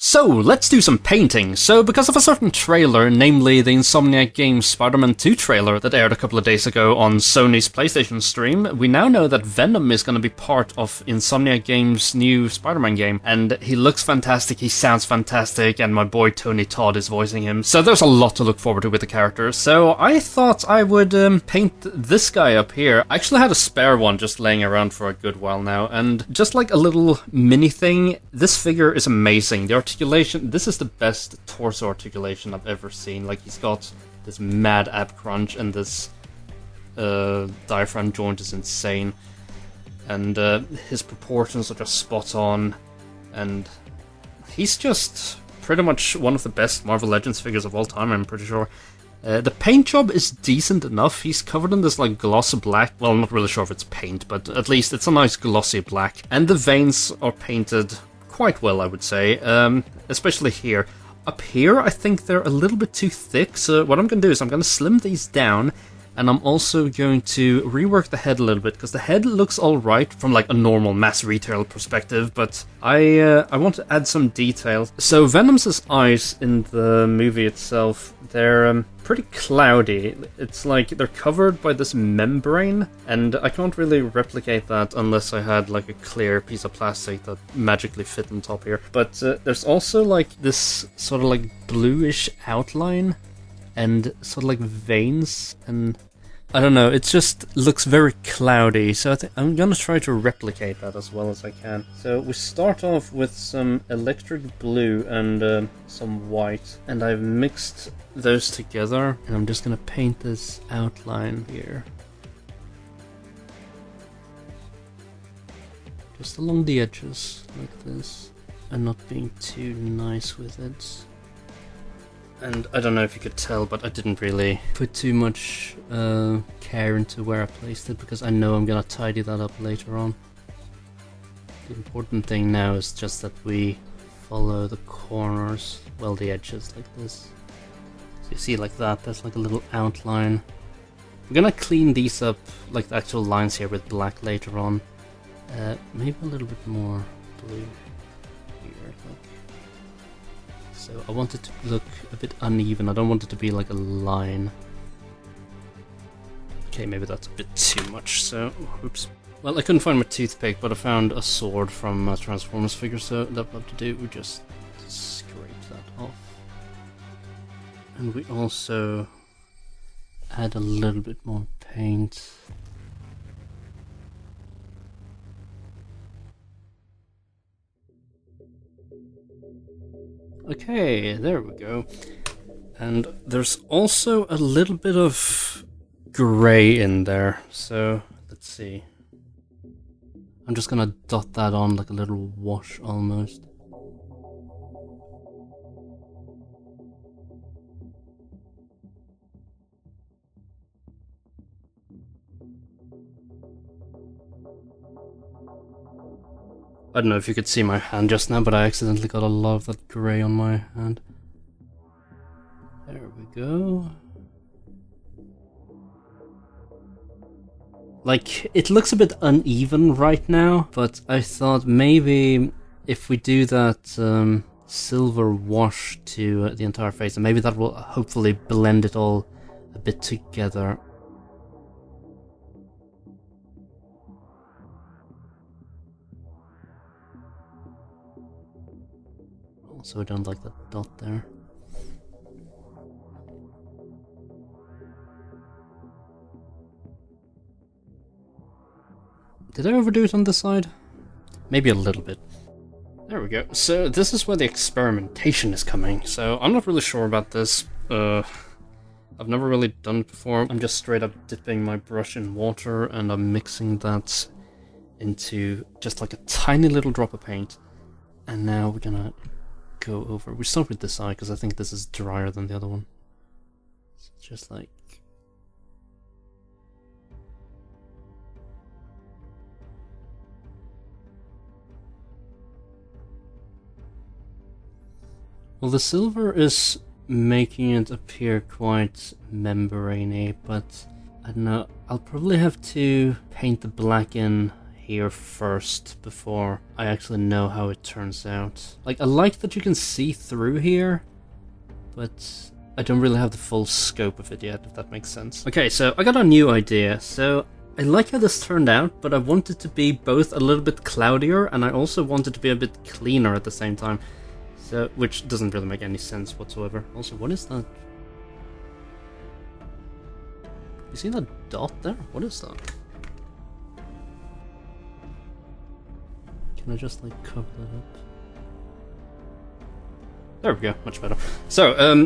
So, let's do some painting. So, because of a certain trailer, namely the Insomniac Games Spider-Man 2 trailer that aired a couple of days ago on Sony's PlayStation stream, we now know that Venom is going to be part of Insomniac Games' new Spider-Man game. And he looks fantastic, he sounds fantastic, and my boy Tony Todd is voicing him. So there's a lot to look forward to with the character. So I thought I would paint this guy up here. I actually had a spare one just laying around for a good while now, and just like a little mini thing, this figure is amazing. The articulation, this is the best torso articulation I've ever seen. Like, he's got this mad ab crunch, and this diaphragm joint is insane, and his proportions are just spot on, and he's just pretty much one of the best Marvel Legends figures of all time, I'm pretty sure. The paint job is decent enough. He's covered in this like glossy black. Well, I'm not really sure if it's paint, but at least it's a nice glossy black, and the veins are painted quite well, I would say, especially here. Up here, I think they're a little bit too thick, so what I'm going to do is I'm going to slim these down, and I'm also going to rework the head a little bit, because the head looks alright from like a normal mass retail perspective, but I want to add some details. So Venom's eyes in the movie itself, they're pretty cloudy. It's like they're covered by this membrane, and I can't really replicate that unless I had like a clear piece of plastic that magically fit on top here. But there's also like this sort of like bluish outline and sort of like veins, and I don't know, it just looks very cloudy, so I think I'm gonna try to replicate that as well as I can. So we start off with some electric blue and some white, and I've mixed those together, and I'm just gonna paint this outline here. Just along the edges, like this, and not being too nice with it. And I don't know if you could tell, but I didn't really put too much care into where I placed it, because I know I'm gonna tidy that up later on. The important thing now is just that we follow the corners, well, the edges like this. So you see like that, there's like a little outline. We're gonna clean these up, like the actual lines here, with black later on. Maybe a little bit more blue here, like. So I want it to look a bit uneven, I don't want it to be like a line. Okay, maybe that's a bit too much, so, oops. Well, I couldn't find my toothpick, but I found a sword from a Transformers figure, so that what to do, we just scrape that off. And we also add a little bit more paint. Okay, there we go. And there's also a little bit of grey in there, so let's see. I'm just gonna dot that on like a little wash almost. I don't know if you could see my hand just now, but I accidentally got a lot of that grey on my hand. There we go. Like, it looks a bit uneven right now, but I thought maybe if we do that silver wash to the entire face, and maybe that will hopefully blend it all a bit together. So I don't like that dot there. Did I overdo it on this side? Maybe a little bit. There we go. So this is where the experimentation is coming. So I'm not really sure about this. I've never really done it before. I'm just straight up dipping my brush in water, and I'm mixing that into just like a tiny little drop of paint. And now we're gonna go over. We start with this eye because I think this is drier than the other one. So just like. Well, the silver is making it appear quite membraney, but I don't know. I'll probably have to paint the black in here first before I actually know how it turns out. Like, I like that you can see through here, but I don't really have the full scope of it yet, if that makes sense. Okay, so I got a new idea. So I like how this turned out, but I want it to be both a little bit cloudier and I also want it to be a bit cleaner at the same time. So, which doesn't really make any sense whatsoever. Also, what is that? You see that dot there? What is that? Can I just like cover that up? There we go, much better. So,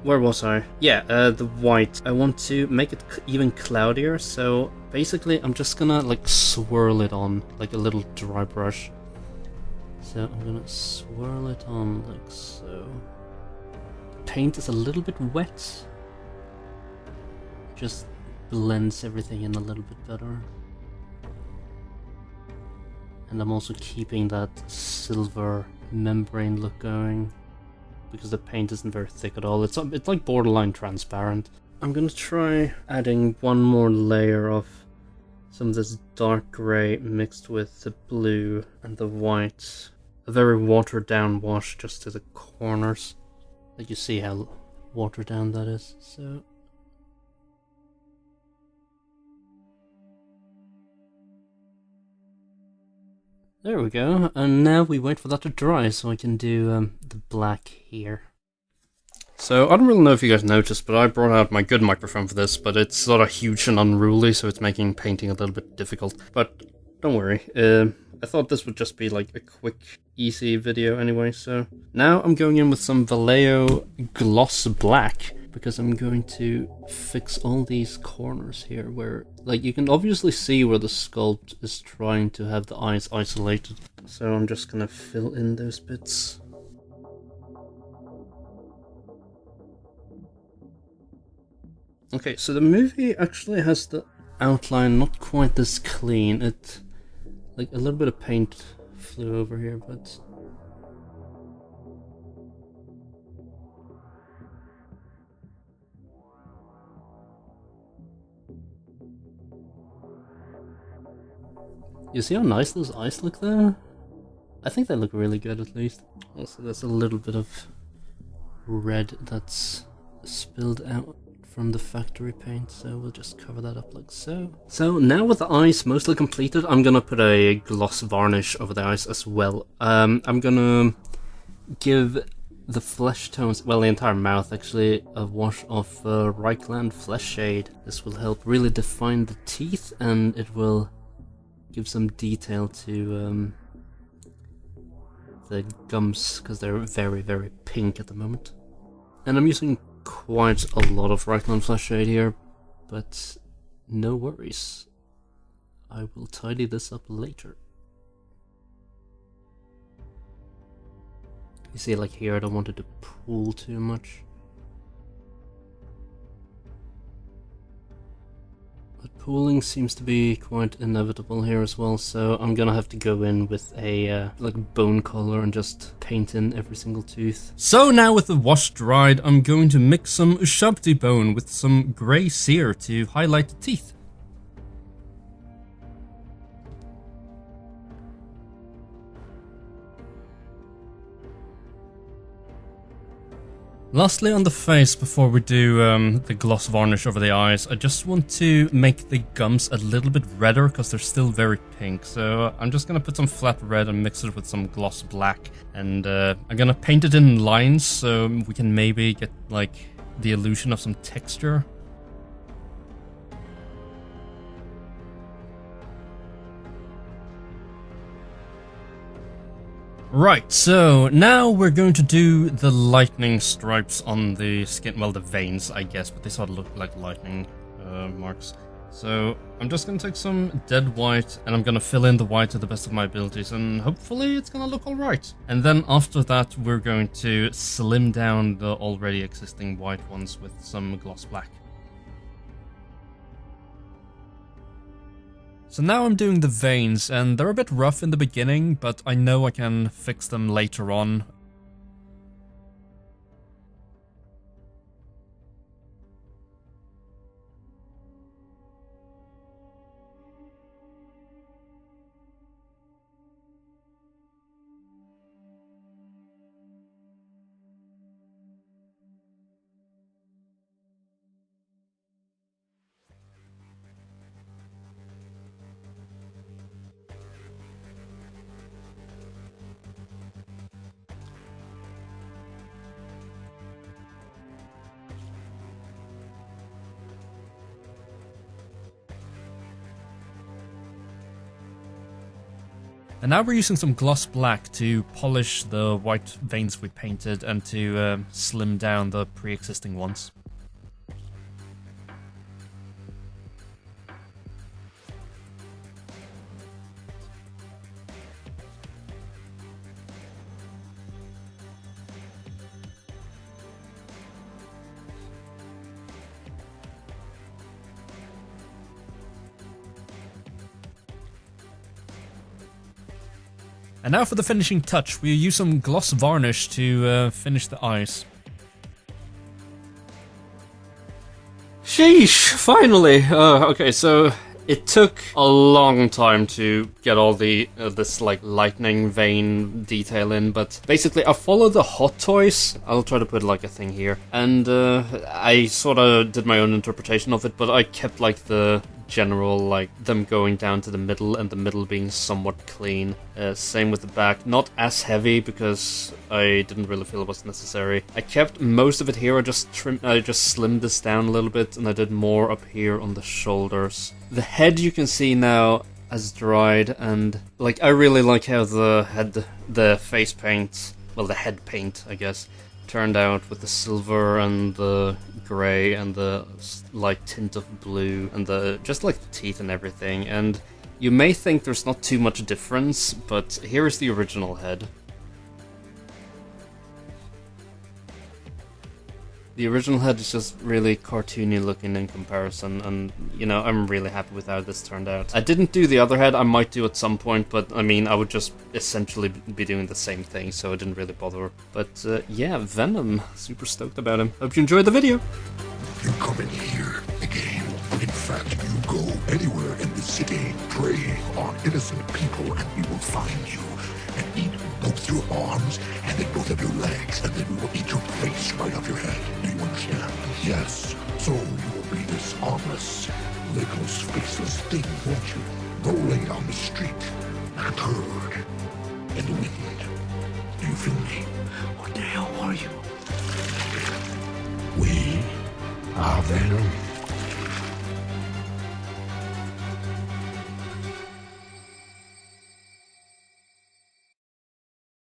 where was I? Yeah, the white. I want to make it even cloudier, so basically I'm just gonna like swirl it on like a little dry brush. So I'm gonna swirl it on like so. The paint is a little bit wet. Just blends everything in a little bit better. And I'm also keeping that silver membrane look going, because the paint isn't very thick at all. It's like borderline transparent. I'm gonna try adding one more layer of some of this dark grey mixed with the blue and the white. A very watered down wash just to the corners. Like, you see how watered down that is. So there we go, and now we wait for that to dry so I can do the black here. So, I don't really know if you guys noticed, but I brought out my good microphone for this, but it's sort of huge and unruly, so it's making painting a little bit difficult. But don't worry, I thought this would just be like a quick, easy video anyway, so... Now I'm going in with some Vallejo Gloss Black, because I'm going to fix all these corners here where, like, you can obviously see where the sculpt is trying to have the eyes isolated. So I'm just gonna fill in those bits. Okay, so the movie actually has the outline not quite this clean. It, like, a little bit of paint flew over here, but... You see how nice those eyes look there? I think they look really good, at least. Also, there's a little bit of red that's spilled out from the factory paint, so we'll just cover that up like so. So now with the eyes mostly completed, I'm gonna put a gloss varnish over the eyes as well. I'm gonna give the flesh tones, well, the entire mouth actually, a wash of Reichland Flesh Shade. This will help really define the teeth, and it will give some detail to the gums, because they're very, very pink at the moment. And I'm using quite a lot of Reichland Flesh Shade here, but no worries. I will tidy this up later. You see, like here, I don't want it to pool too much. But pooling seems to be quite inevitable here as well, so I'm gonna have to go in with a like bone color and just paint in every single tooth. So now with the wash dried, I'm going to mix some Ushabti bone with some grey cere to highlight the teeth. Lastly, on the face, before we do the gloss varnish over the eyes, I just want to make the gums a little bit redder because they're still very pink. So I'm just going to put some flat red and mix it with some gloss black. And I'm going to paint it in lines so we can maybe get like the illusion of some texture. Right, so now we're going to do the lightning stripes on the skin, well, the veins, I guess, but they sort of look like lightning marks. So I'm just going to take some dead white, and I'm going to fill in the white to the best of my abilities, and hopefully it's going to look alright. And then after that, we're going to slim down the already existing white ones with some gloss black. So now I'm doing the veins, and they're a bit rough in the beginning, but I know I can fix them later on. And now we're using some gloss black to polish the white veins we painted and to slim down the pre-existing ones. And now for the finishing touch, we use some gloss varnish to finish the eyes. Sheesh, finally! Okay, so it took a long time to get all the this like lightning vein detail in, but basically I followed the Hot Toys. I'll try to put like a thing here, and I sort of did my own interpretation of it, but I kept like the general, like them going down to the middle and the middle being somewhat clean. Same with the back, not as heavy because I didn't really feel it was necessary. I kept most of it here. I just slimmed this down a little bit, and I did more up here on the shoulders. The head you can see now has dried, and like I really like how the face paint, well the head paint I guess, turned out with the silver and the grey and the light tint of blue and the just like the teeth and everything. And you may think there's not too much difference, but here is the original head. The original head is just really cartoony looking in comparison, and you know, I'm really happy with how this turned out. I didn't do the other head. I might do at some point, but I mean, I would just essentially be doing the same thing, so it didn't really bother. But yeah, Venom, super stoked about him. Hope you enjoyed the video. You come in here again. In fact, you go anywhere in the city, preying on innocent people, and we will find you and eat both your arms and then both of your legs, and then we will eat your face right off your head. Do you understand? Yes. So you will be this armless, legless, faceless thing, won't you? Rolling on the street like a turd in the wind. Do you feel me? What the hell are you? We are Venom.